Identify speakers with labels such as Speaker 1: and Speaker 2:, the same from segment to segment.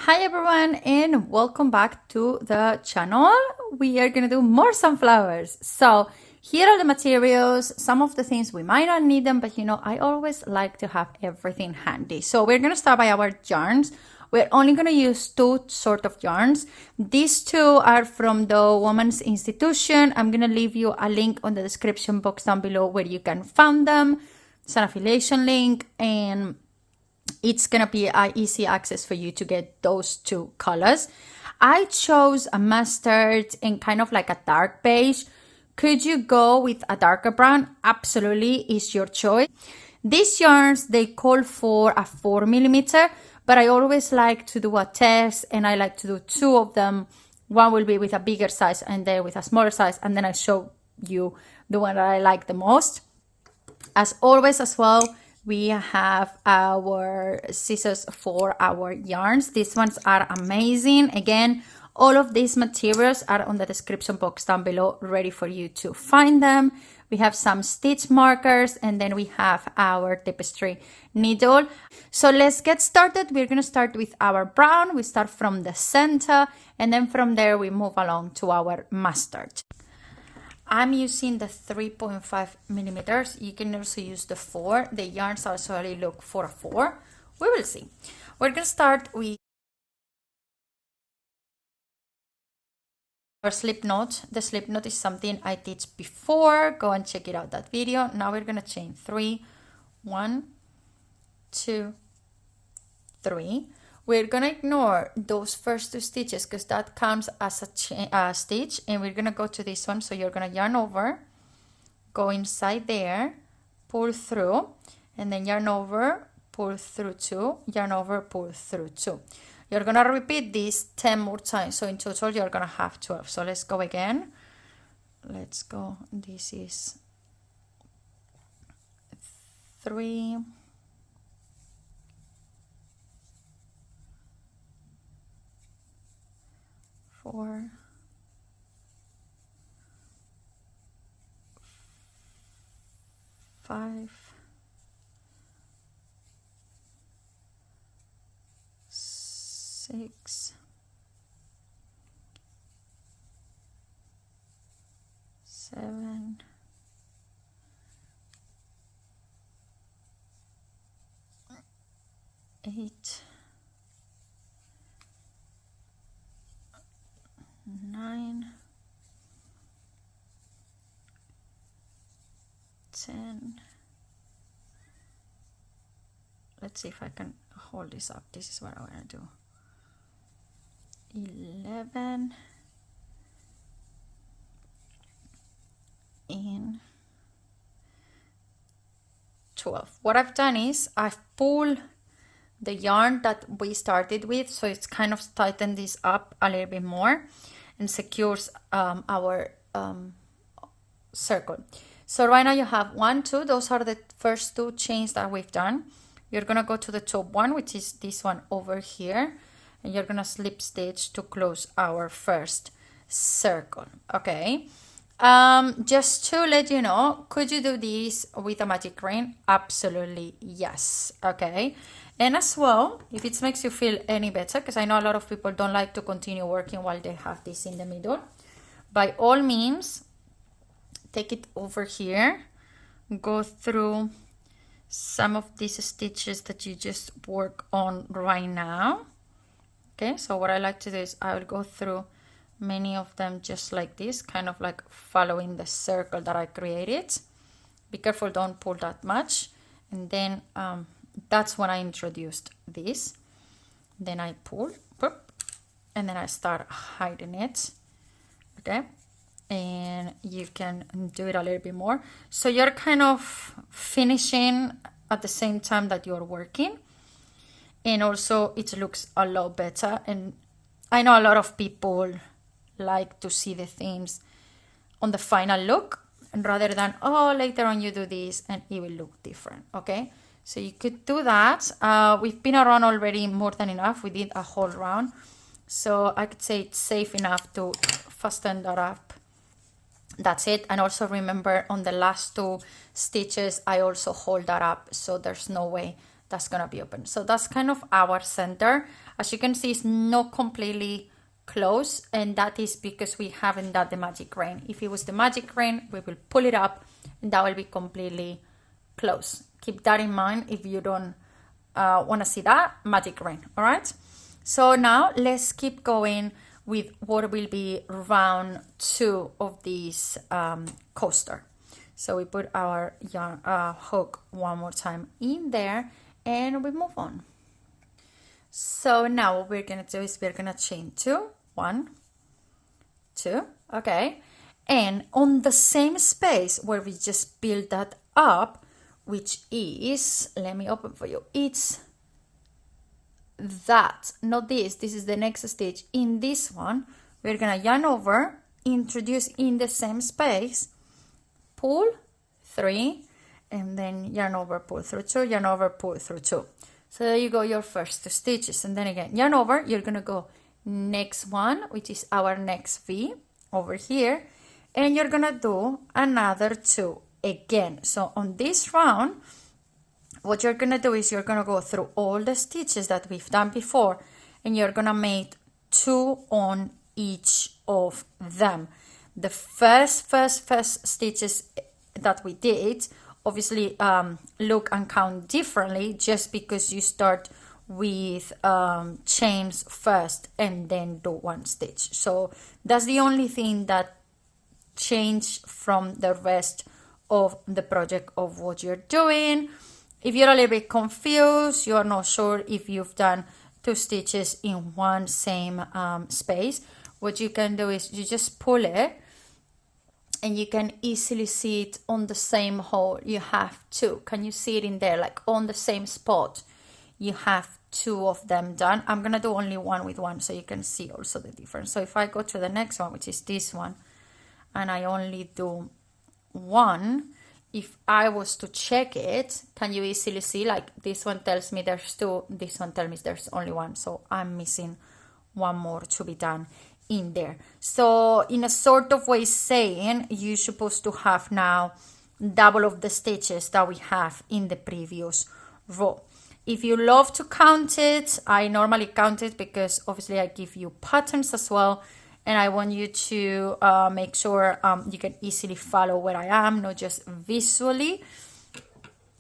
Speaker 1: Hi everyone and welcome back to the channel. We are gonna do more sunflowers. So here are the materials, some of the things we might not need them, but I always like to have everything handy. So we're gonna start by our yarns. We're only gonna use two sort of yarns. These two are from the Women's Institution. I'm gonna leave you a link on the description box down below where you can find them. It's an affiliation link and it's gonna be an easy access for you to get those two colors. I chose a mustard and kind of like a dark beige. Could you go with a darker brown? Absolutely, it's your choice. These yarns, they call for a 4mm, but I always like to do a test and I like to do two of them. One will be with a bigger size and then with a smaller size, and then I show you the one that I like the most. As always as well, we have our scissors for our yarns. These ones are amazing. Again, all of these materials are on the description box down below, ready for you to find them. We have some stitch markers and then we have our tapestry needle. So let's get started. We're going to start with our brown. We start from the center and then from there we move along to our mustard. I'm using the 3.5mm. You can also use the 4. The yarns actually look for a 4. We will see. We're going to start with our slip knot. The slip knot is something I teach before. Go and check it out, that video. Now we're going to chain 3. 1, 2, 3. We're going to ignore those first 2 stitches because that counts as a stitch, and we're going to go to this one. So you're going to yarn over, go inside there, pull through, and then yarn over, pull through 2, yarn over, pull through 2. You're going to repeat this 10 more times. So in total, you're going to have 12. So let's go again. Let's go. This is 3, 4, 5, 6, 7, 8, 9, 10. Let's see if I can hold this up. This is what I want to do. 11 and 12. What I've done is I've pulled the yarn that we started with, so it's kind of tightened this up a little bit more and secures our circle. So right now you have 1, 2. Those are the first 2 chains that we've done. You're gonna go to the top one, which is this one over here, and you're gonna slip stitch to close our first circle. Okay. Just to let you know, could you do this with a magic ring? Absolutely yes. Okay. And as well, if it makes you feel any better, because I know a lot of people don't like to continue working while they have this in the middle, by all means, take it over here, go through some of these stitches that you just work on right now. Okay, so what I like to do is I will go through many of them just like this, kind of like following the circle that I created. Be careful, don't pull that much. And then that's when I introduced this. Then I pull, whoop, and then I start hiding it. Okay, and you can do it a little bit more. So you're kind of finishing at the same time that you're working. And also it looks a lot better. And I know a lot of people like to see the things on the final look, and rather than, oh, later on you do this and it will look different. Okay, so you could do that. We've been around already more than enough. We did a whole round, so I could say it's safe enough to fasten that up. That's it. And also remember, on the last 2 stitches I also hold that up, so there's no way that's gonna be open. So that's kind of our center. As you can see, it's not completely closed, and that is because we haven't done the magic rain. If it was the magic rain, we will pull it up and that will be completely closed. Keep that in mind if you don't want to see that magic rain. All right, so now let's keep going with what will be round 2 of this coaster. So we put our yarn hook one more time in there and we move on. So now what we're gonna do is we're gonna chain 2, 1, 2, okay, and on the same space where we just build that up, which is, let me open for you, it's that, not this is the next stitch. In this one we're gonna yarn over, introduce in the same space, pull 3, and then yarn over, pull through 2, yarn over, pull through 2. So there you go, your first 2 stitches, and then again yarn over, you're gonna go next one, which is our next V over here, and you're gonna do another 2 again. So on this round, what you're gonna do is you're gonna go through all the stitches that we've done before, and you're gonna make 2 on each of them. The first stitches that we did obviously look and count differently, just because you start with chains first and then do 1 stitch. So that's the only thing that changed from the rest of the project of what you're doing. If you're a little bit confused, you're not sure if you've done 2 stitches in one same space, what you can do is you just pull it and you can easily see it on the same hole. You have 2. Can you see it in there, like on the same spot? You have 2 of them done. I'm gonna do only 1 with 1 so you can see also the difference. So if I go to the next one, which is this one, and I only do 1, if I was to check it, can you easily see, like this one tells me there's 2, this one tells me there's only 1, so I'm missing 1 more to be done in there. So in a sort of way saying, you're supposed to have now double of the stitches that we have in the previous row. If you love to count it, I normally count it because obviously I give you patterns as well, and I want you to make sure you can easily follow where I am, not just visually.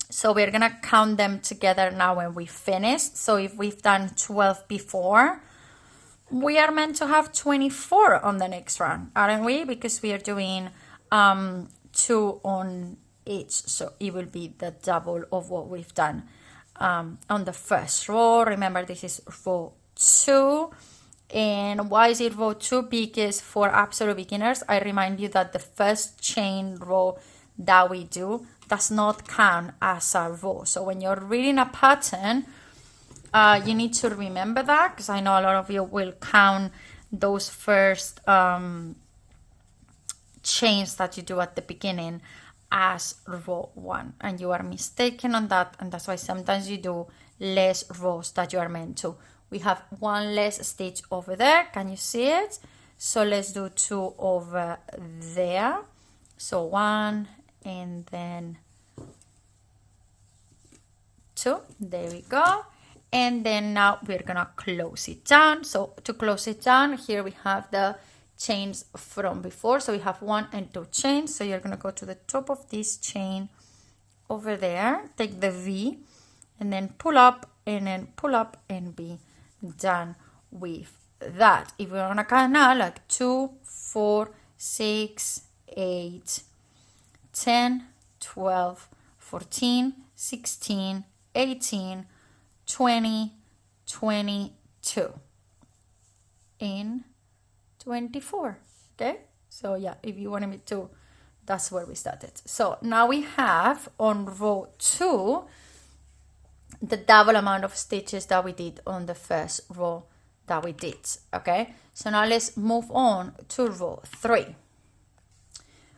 Speaker 1: So we're gonna count them together now when we finish. So if we've done 12 before, we are meant to have 24 on the next round, aren't we? Because we are doing 2 on each, so it will be the double of what we've done on the first row. Remember, this is row 2. And why is it row 2? Because for absolute beginners, I remind you that the first chain row that we do does not count as a row. So when you're reading a pattern, you need to remember that, because I know a lot of you will count those first chains that you do at the beginning as row 1, and you are mistaken on that, and that's why sometimes you do less rows that you are meant to. We have 1 less stitch over there, can you see it? So let's do 2 over there. So 1 and then 2, there we go. And then now we're gonna close it down. So to close it down, here we have the chains from before. So we have 1 and 2 chains. So you're gonna go to the top of this chain over there, take the V, and then pull up, and then pull up, and be done with that. If we're gonna count now, like 2, 4, 6, 8, 10, 12, 14, 16, 18, 20, 22, and 24. Okay, so yeah, if you wanted me to, that's where we started. So now we have on row 2 the double amount of stitches that we did on the first row that we did. Okay, so now let's move on to row 3.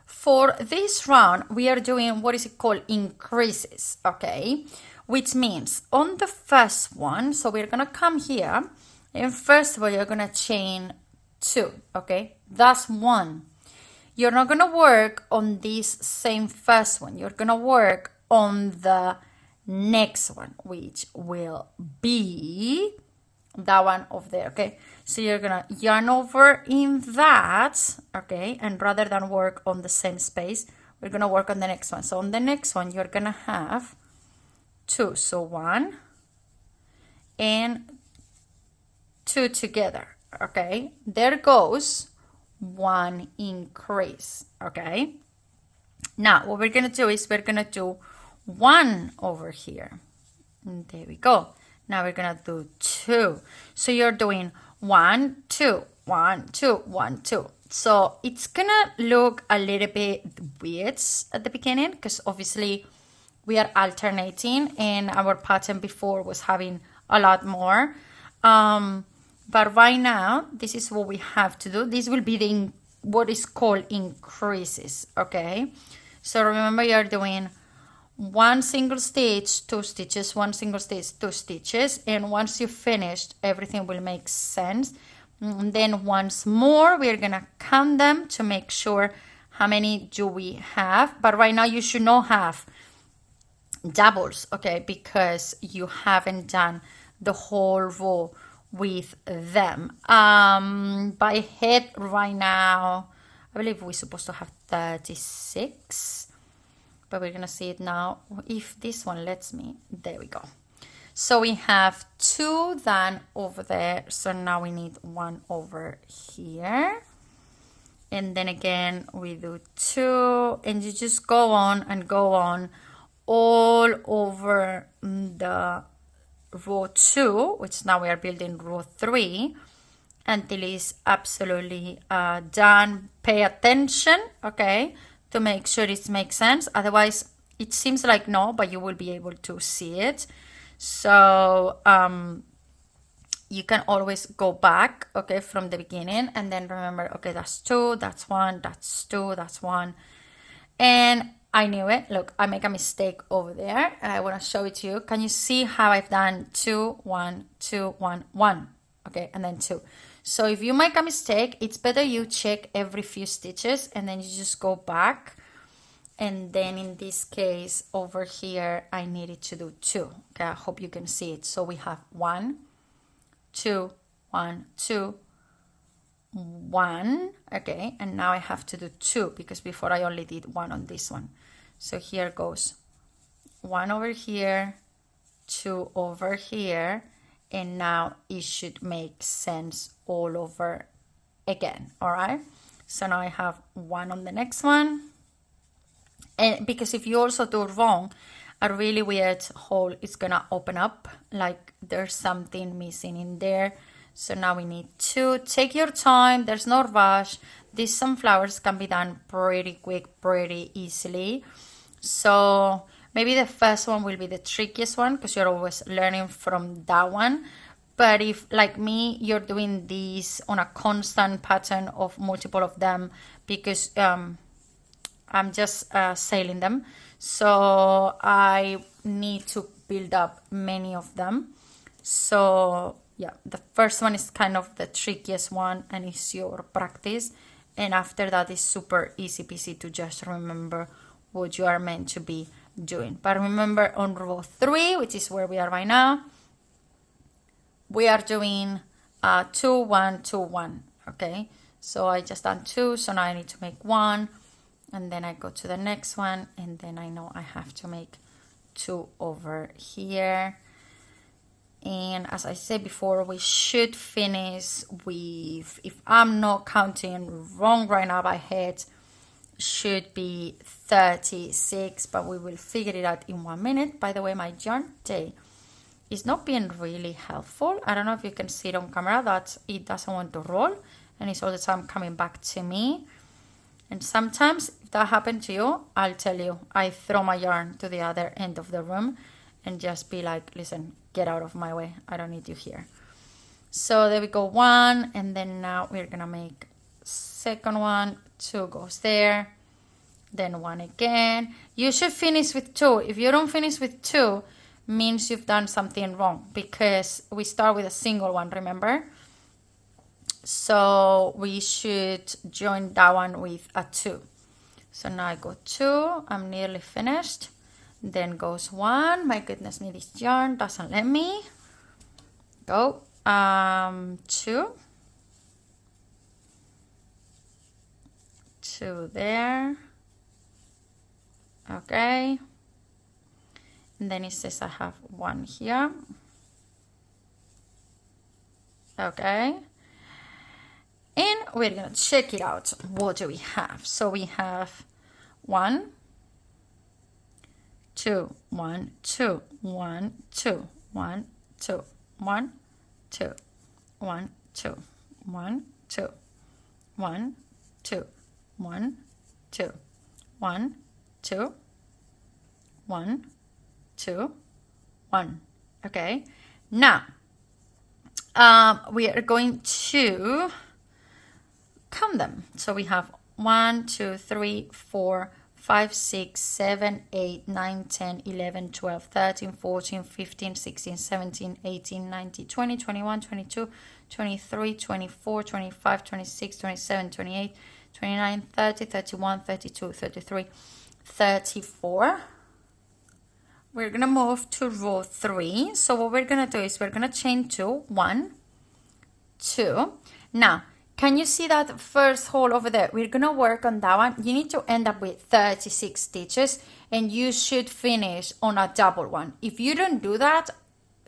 Speaker 1: For this round, we are doing what is it called increases, okay? Which means on the first one, so we're gonna come here, and first of all, you're gonna chain 2, okay? That's 1. You're not gonna work on this same first one. You're gonna work on the next one, which will be that one over there, okay? So you're gonna yarn over in that, okay? And rather than work on the same space, we're gonna work on the next one. So on the next one, you're gonna have 2. So 1 and 2 together, okay? There goes 1 increase, okay? Now, what we're gonna do is we're gonna do 1 over here. And there we go. Now we're gonna do 2. So you're doing 1, 2, 1, 2, 1, 2. So it's gonna look a little bit weird at the beginning because obviously we are alternating and our pattern before was having a lot more. But right now, this is what we have to do. This will be what is called increases, okay? So remember you're doing 1 single stitch, 2 stitches, 1 single stitch, 2 stitches, and once you've finished, everything will make sense. And then once more, we're gonna count them to make sure how many do we have. But right now, you should not have doubles, okay, because you haven't done the whole row with them. By head right now, I believe we're supposed to have 36. But we're gonna see it now if this one lets me. There we go. So we have 2 done over there, so now we need 1 over here, and then again we do 2, and you just go on and go on all over the row 2, which now we are building row 3, until it's absolutely done. Pay attention, okay, to make sure it makes sense. Otherwise, it seems like no, but you will be able to see it. So you can always go back, okay, from the beginning, and then remember, okay, that's 2, that's 1, that's 2, that's 1. And I knew it. Look, I make a mistake over there, and I want to show it to you. Can you see how I've done 2, 1, 2, 1, 1, okay, and then 2. So if you make a mistake, it's better you check every few stitches and then you just go back. And then in this case over here, I needed to do 2. Okay, I hope you can see it. So we have 1, 2, 1, 2, 1. Okay, and now I have to do 2 because before I only did 1 on this one. So here goes 1 over here, 2 over here. And now it should make sense all over again, all right? So now I have 1 on the next one. And because if you also do wrong, a really weird hole is gonna open up, like there's something missing in there. So now we need 2. Take your time, there's no rush. These sunflowers can be done pretty quick, pretty easily. So maybe the first one will be the trickiest one because you're always learning from that one. But if, like me, you're doing these on a constant pattern of multiple of them because I'm just sailing them. So I need to build up many of them. So yeah, the first one is kind of the trickiest one and it's your practice. And after that is super easy peasy to just remember what you are meant to be doing. But remember on row 3, which is where we are right now, we are doing 2, 1, 2, 1. Okay, so I just done 2, so now I need to make 1, and then I go to the next one, and then I know I have to make 2 over here. And as I said before, we should finish with, if I'm not counting wrong right now by head, should be 36, but we will figure it out in 1 minute. By the way, my yarn day is not being really helpful. I don't know if you can see it on camera that it doesn't want to roll and it's all the time coming back to me. And sometimes if that happened to you, I'll tell you, I throw my yarn to the other end of the room and just be like, listen, get out of my way. I don't need you here. So there we go, 1, and then now we're gonna make second one, 2 goes there, then 1 again. You should finish with 2. If you don't finish with 2, means you've done something wrong because we start with a single one, remember? So we should join that one with a 2. So now I go 2, I'm nearly finished. then goes 1. My goodness me, this yarn doesn't let me go. 2 there, okay, and then it says I have 1 here, okay, and we're gonna check it out. What do we have? So we have 1 2 1 2 1 2 1 2 1 2 1 2 1 2 1 2 1 2 1 2 1 2 1. Okay, now we are going to count them. So we have 1 2 3 4 5 6 7 8 9 10 11 12 13 14 15 16 17 18 19 20 21 22 23 24 25 26 27 28 29 30 31 32 33 34. We're gonna move to row 3. So what we're gonna do is we're gonna chain 2 1 2. Now can you see that first hole over there? We're gonna work on that one. You need to end up with 36 stitches and you should finish on a double one. If you don't do that,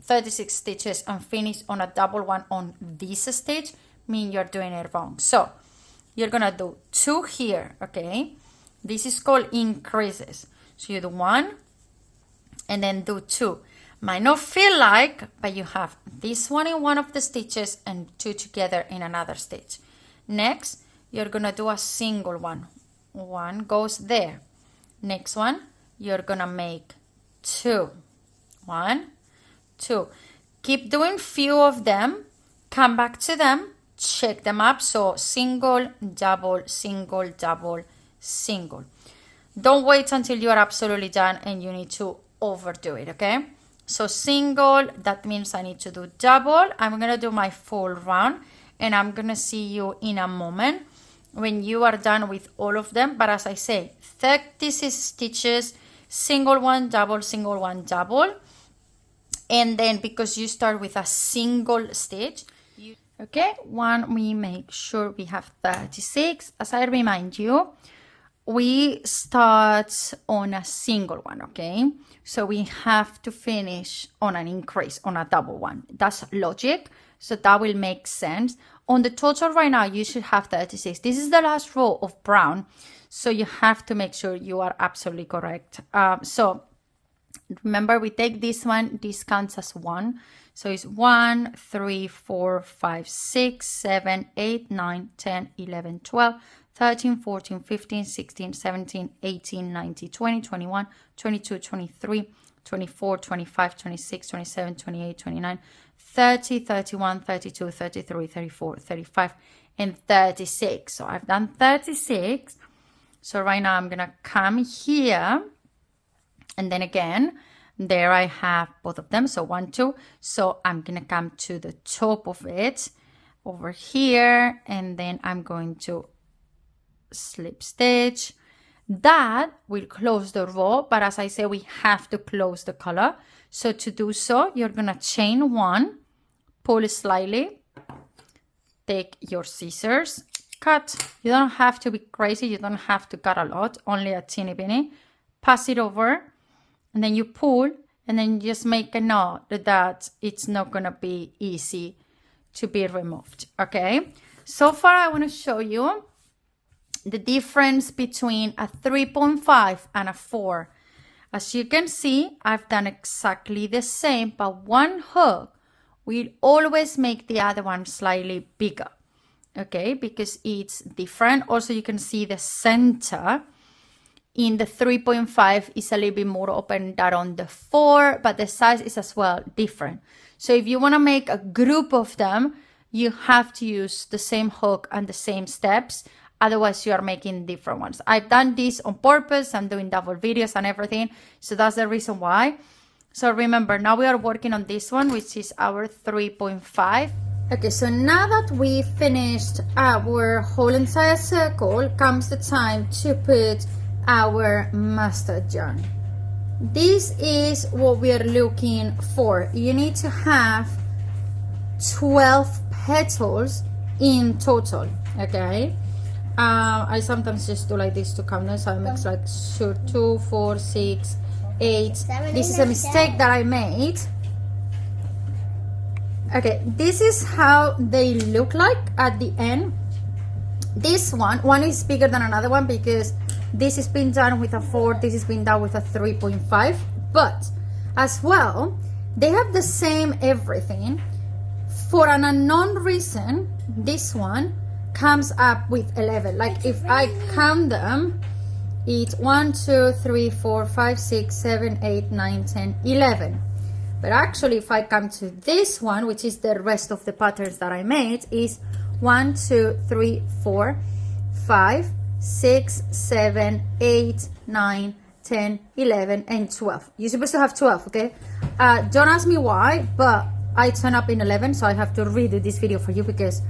Speaker 1: 36 stitches and finish on a double one on this stitch, mean you're doing it wrong. So you're gonna do 2 here, okay? This is called increases. So you do 1 and then do 2. Might not feel like, but you have this one in one of the stitches and 2 together in another stitch. Next, you're gonna do a single one. 1 goes there. Next one, you're gonna make 2. 1, 2. Keep doing few of them. Come back to them. Check them up. So single, double, single, double, single. Don't wait until you are absolutely done and you need to overdo it, okay? So single, that means I need to do double. I'm gonna do my full round and I'm gonna see you in a moment when you are done with all of them. But as I say, 36 stitches, single one, double, single one, double. And then because you start with a single stitch, okay, we make sure we have 36. As I remind you, we start on a single one, okay? So we have to finish on an increase, on a double one. That's logic, so that will make sense. On the total right now, you should have 36. This is the last row of brown, so you have to make sure you are absolutely correct. So remember, we take this one, this counts as 1. So it's 1, 3, 4, 5, 6, 7, 8, 9, 10, 11, 12, 13, 14, 15, 16, 17, 18, 19, 20, 21, 22, 23, 24, 25, 26, 27, 28, 29, 30, 31, 32, 33, 34, 35, and 36. So I've done 36. So right now I'm going to come here. And then again, there I have both of them. So 1, 2. So I'm going to come to the top of it over here. And then I'm going to slip stitch. That will close the row, but as I say, we have to close the color. So to do so, you're gonna chain 1, pull slightly, take your scissors, cut. You don't have to be crazy, you don't have to cut a lot, only a teeny bitty. Pass it over, and then you pull, and then just make a note that it's not gonna be easy to be removed, okay? So far, I wanna show you the difference between a 3.5 and a 4. As you can see, I've done exactly the same, but one hook will always make the other one slightly bigger, okay? Because it's different. Also, you can see the center in the 3.5 is a little bit more open than on the 4, but the size is as well different. So if you want to make a group of them, you have to use the same hook and the same steps. Otherwise, you are making different ones. I've done this on purpose. I'm doing double videos and everything. So that's the reason why. So remember, now we are working on this one, which is our 3.5. Okay, so now that we finished our whole entire circle, comes the time to put our mustard yarn. this is what we are looking for. You need to have 12 petals in total, okay? I sometimes just do like this to count them, so it makes like 2, 4, 6, 8. This is a mistake that I made. Okay, this is how they look like at the end. This one is bigger than another one because this is being done with a 4, this is being done with a 3.5, but as well, they have the same everything. For an unknown reason, this one comes up with 11. Like if I count them, it's 1, 2, 3, 4, 5, 6, 7, 8, 9, 10, 11. But actually, if I come to this one, which is the rest of the patterns that I made, is 1, 2, 3, 4, 5, 6, 7, 8, 9, 10, 11, and 12. You're supposed to have 12, okay? Don't ask me why, but I turn up in 11, so I have to redo this video for you because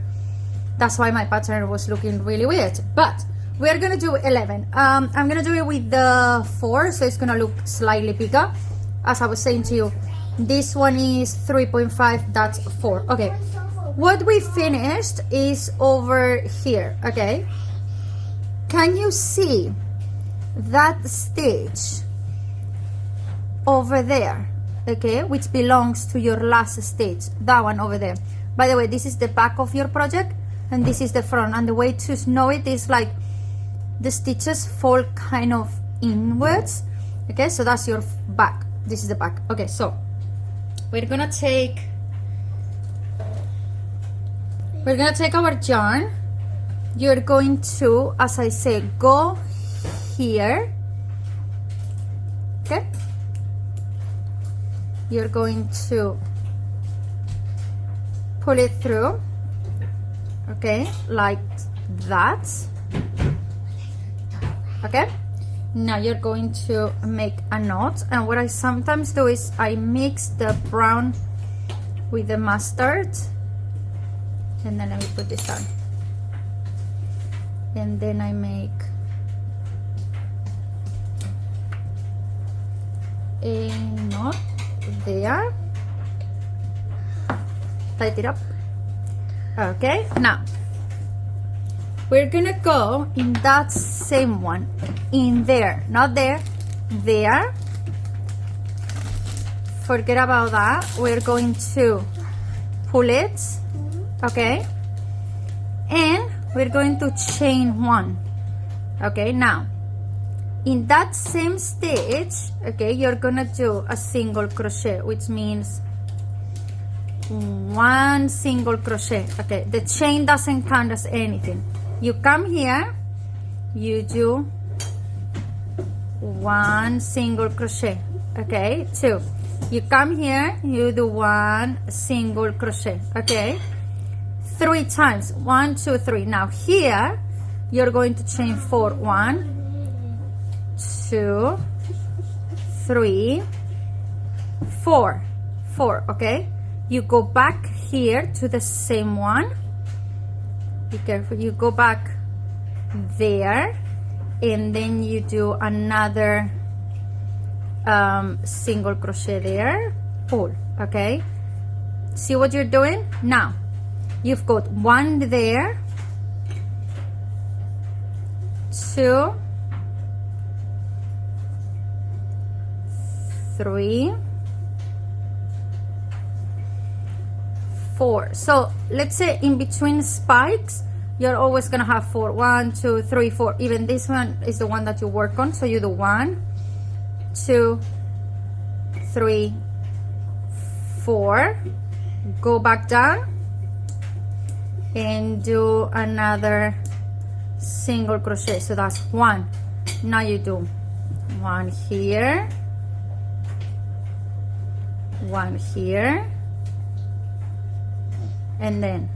Speaker 1: that's why my pattern was looking really weird. But we're gonna do 11. I'm gonna do it with the 4, so it's gonna look slightly bigger. As I was saying to you, this one is 3.5, that's 4. Okay, what we finished is over here, okay? Can you see that stitch over there, okay, which belongs to your last stitch? That one over there. By the way, this is the back of your project and this is the front, and the way to know it is like the stitches fall kind of inwards, okay? So that's your back, this is the back. Okay, so we're gonna take our yarn. You're going to, as I say, go here, okay? You're going to pull it through, okay, like that, okay? Now you're going to make a knot, and what I sometimes do is I mix the brown with the mustard, and then let me put this on, and then I make a knot there, tight it up. Okay, now we're gonna go in that same one, in there, not there, there. Forget about that. We're going to pull it, okay, and we're going to chain 1. Okay, now in that same stitch, okay, you're gonna do a single crochet, which means 1 single crochet. Okay, the chain doesn't count as anything. You come here, you do 1 single crochet, okay, 2. You come here, you do 1 single crochet, okay, 3 times, 1, 2, 3. Now here, you're going to chain 4, 1, 2, 3, 4, okay. You go back here to the same one. Be careful, you go back there, and then you do another single crochet there, pull, okay? See what you're doing? Now, you've got 1 there, 2, 3, 4. So let's say in between spikes, you're always gonna have 4. 1, 2, 3, 4. Even this one is the one that you work on. So you do 1, 2, 3, 4. Go back down and do another single crochet. So that's 1. Now you do 1 here, 1 here, and then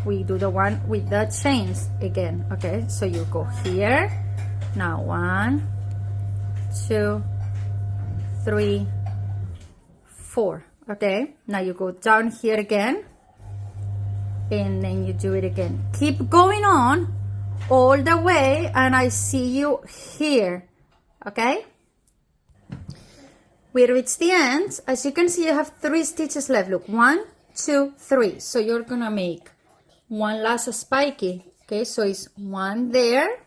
Speaker 1: we do the one with the chains again. Okay, so you go here, now 1, 2, 3, 4. Okay, now you go down here again, and then you do it again. Keep going on all the way, and I see you here. Okay, We reach the end. As you can see, you have 3 stitches left. Look, 1, 2, 3. So you're gonna make one lasso spiky. Okay, so it's 1 there,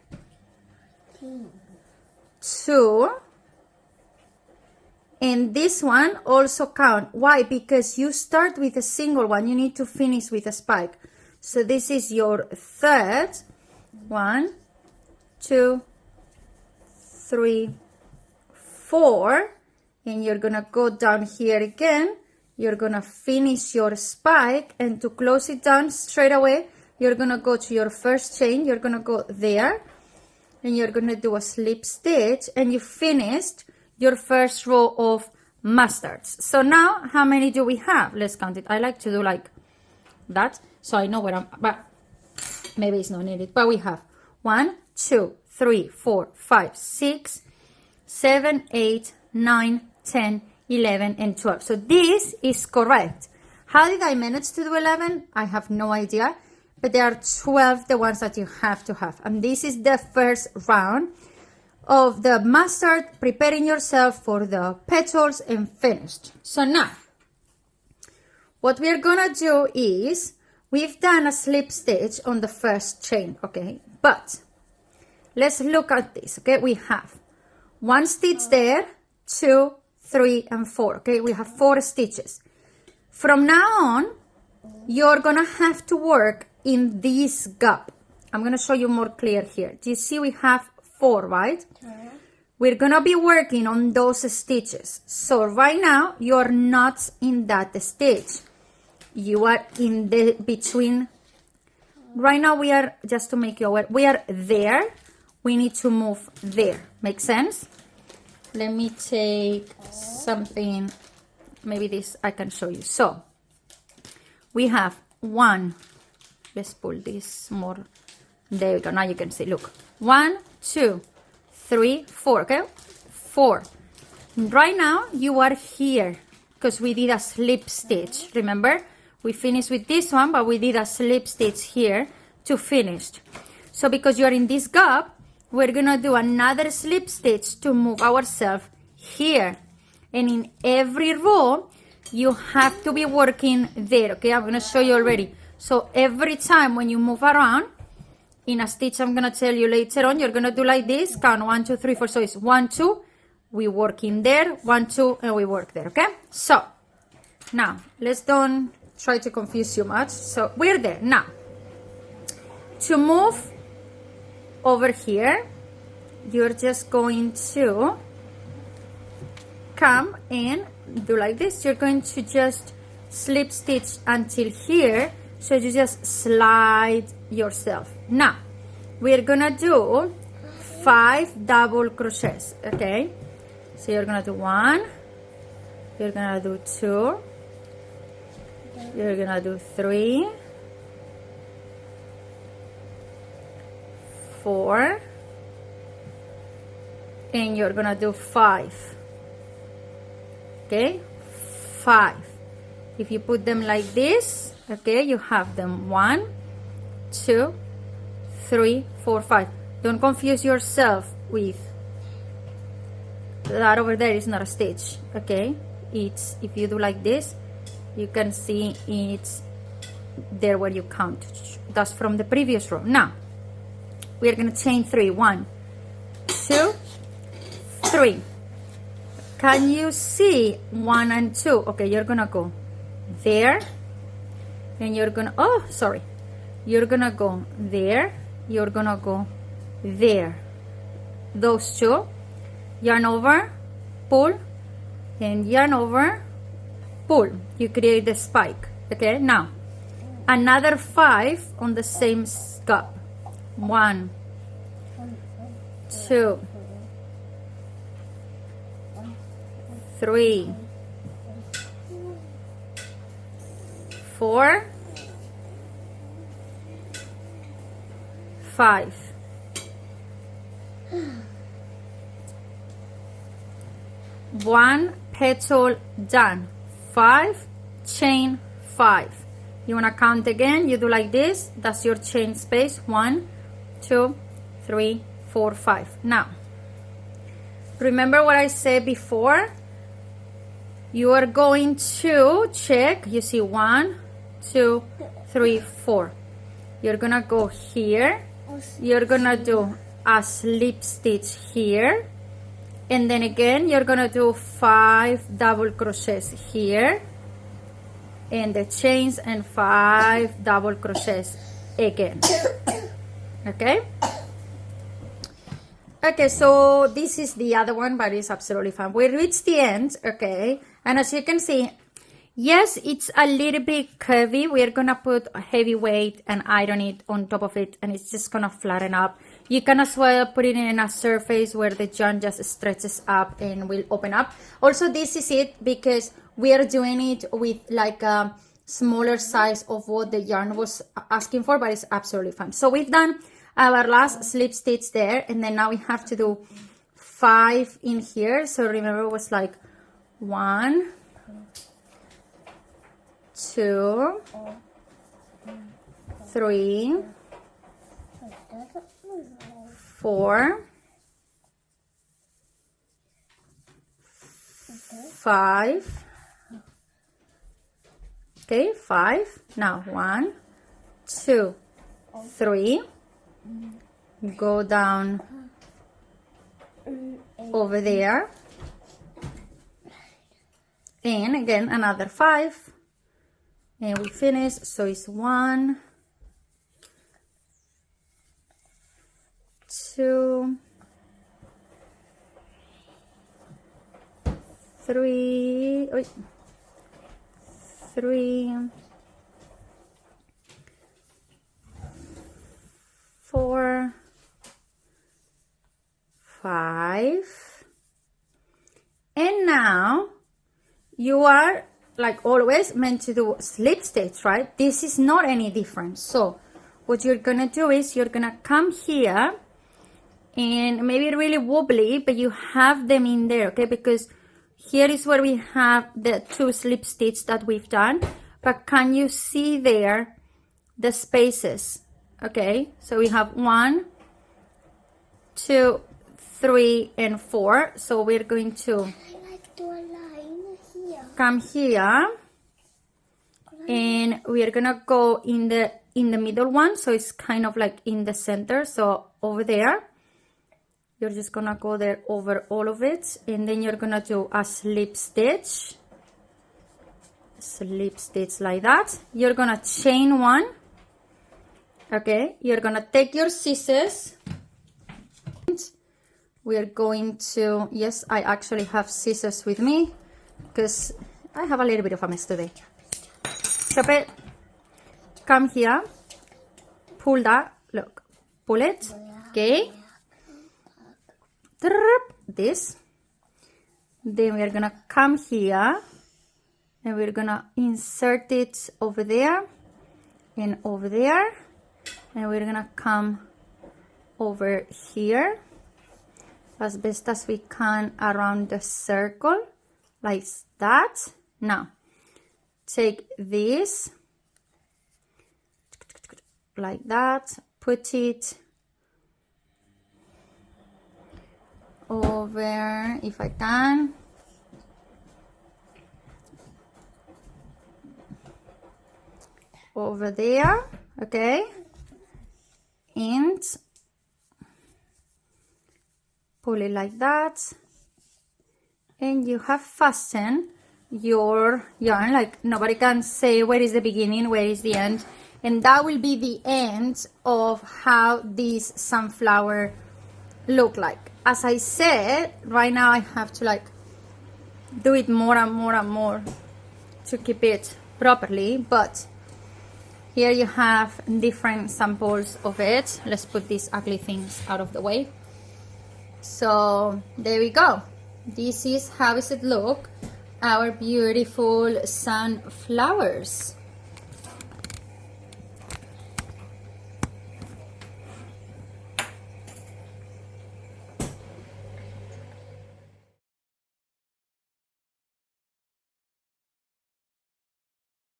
Speaker 1: 2, and this one also count. Why? Because you start with a single one, you need to finish with a spike. So this is your third. 1, 2, 3, 4, and you're gonna go down here again. You're gonna finish your spike, and to close it down straight away, you're gonna go to your first chain. You're gonna go there, and you're gonna do a slip stitch, and you finished your first row of mustards. So now, how many do we have? Let's count it. I like to do like that, so I know where I'm, but maybe it's not needed. But we have 1, 2, 3, 4, 5, 6, 7, 8, 9, 10, 11, and 12. So this is correct. How did I manage to do 11? I have no idea, but there are 12 the ones that you have to have. And this is the first round of the mustard, preparing yourself for the petals and finished. So now, what we're gonna do is, we've done a slip stitch on the first chain, okay? But let's look at this, okay? We have 1 stitch there, 2, 3, and 4, okay? We have 4 stitches. From now on, you're gonna have to work in this gap. I'm gonna show you more clear here. Do you see we have 4, right? We're gonna be working on those stitches. So right now, you're not in that stitch. You are in the between. Right now we are, just to make you aware, we are there. We need to move there. Make sense? Let me take something, maybe this I can show you. So we have 1, let's pull this more. There we go. Now you can see, look, 1, 2, 3, 4, okay? 4. Right now you are here because we did a slip stitch. Remember, we finished with this one, but we did a slip stitch here to finish. So because you're in this gap, we're gonna do another slip stitch to move ourselves here. And in every row, you have to be working there, okay? I'm gonna show you already. So every time when you move around, in a stitch I'm gonna tell you later on, you're gonna do like this, count 1, 2, 3, 4, so it's 1, 2, we work in there, 1, 2, and we work there, okay? So, now, let's don't try to confuse you much. So, we're there. Now, to move over here, you're just going to come and do like this. You're going to just slip stitch until here, so you just slide yourself. Now, we're gonna do 5 double crochets, okay? So you're gonna do 1, you're gonna do 2, you're gonna do 3, 4, and you're gonna do 5. Okay, 5. If you put them like this, okay, you have them 1, 2, 3, 4, 5. Don't confuse yourself with that over there is not a stitch, okay? It's, if you do like this, you can see it's there where you count. That's from the previous row. Now, we are going to chain 3. 1, 2, 3. Can you see 1 and 2? Okay, you're going to go there, and you're going to, oh, sorry. You're going to go there, you're going to go there. Those 2, yarn over, pull, and yarn over, pull. You create the spike. Okay, now another 5 on the same gap. 1, 2, 3, 4, 5. One petal done. 5, chain 5. You want to count again? You do like this. That's your chain space. 1, 2, 3, 4, 5. Now, remember what I said before? You are going to check, you see 1, 2, 3, 4. You're gonna go here, you're gonna do a slip stitch here, and then again you're gonna do 5 double crochets here, and the chains, and 5 double crochets again. Okay? Okay, so this is the other one, but it's absolutely fine. We reached the end, okay? And as you can see, yes, it's a little bit curvy. We're gonna put a heavy weight and iron it on top of it, and it's just gonna flatten up. You can as well put it in a surface where the yarn just stretches up and will open up. Also, this is it because we are doing it with like a smaller size of what the yarn was asking for, but it's absolutely fine. So we've done our last slip stitch there, and then now we have to do 5 in here. So remember, it was like 1, 2, 3, 4, 5. Okay, 5. Now 1, 2, 3. Go down over there, and again another 5, and we finish. So it's 1, 2, 3, 3, 4, 5, and now you are, like always, meant to do slip stitch, right? This is not any different. So what you're gonna do is you're gonna come here, and maybe really wobbly, but you have them in there, okay? Because here is where we have the 2 slip stitch that we've done, but can you see there the spaces? Okay, so we have 1, 2, 3, and 4. So we're going to come here, and we are gonna go in the middle one, so it's kind of like in the center. So over there, you're just gonna go there over all of it, and then you're gonna do a slip stitch like that. You're gonna chain 1. Okay, you're gonna take your scissors. We're going to, yes, I actually have scissors with me because I have a little bit of a mess today. Chop it, come here, pull that, look, pull it, okay, this, then we're gonna come here, and we're gonna insert it over there, and over there, and we're gonna come over here as best as we can around the circle like that. Now take this like that, put it over, if I can, over there, okay, and pull it like that, and you have fastened your yarn. Like nobody can say where is the beginning, where is the end, and that will be the end of how this sunflower look like. As I said, right now I have to like do it more and more and more to keep it properly, but here you have different samples of it. Let's put these ugly things out of the way. So there we go. This is how does it look, our beautiful sunflowers.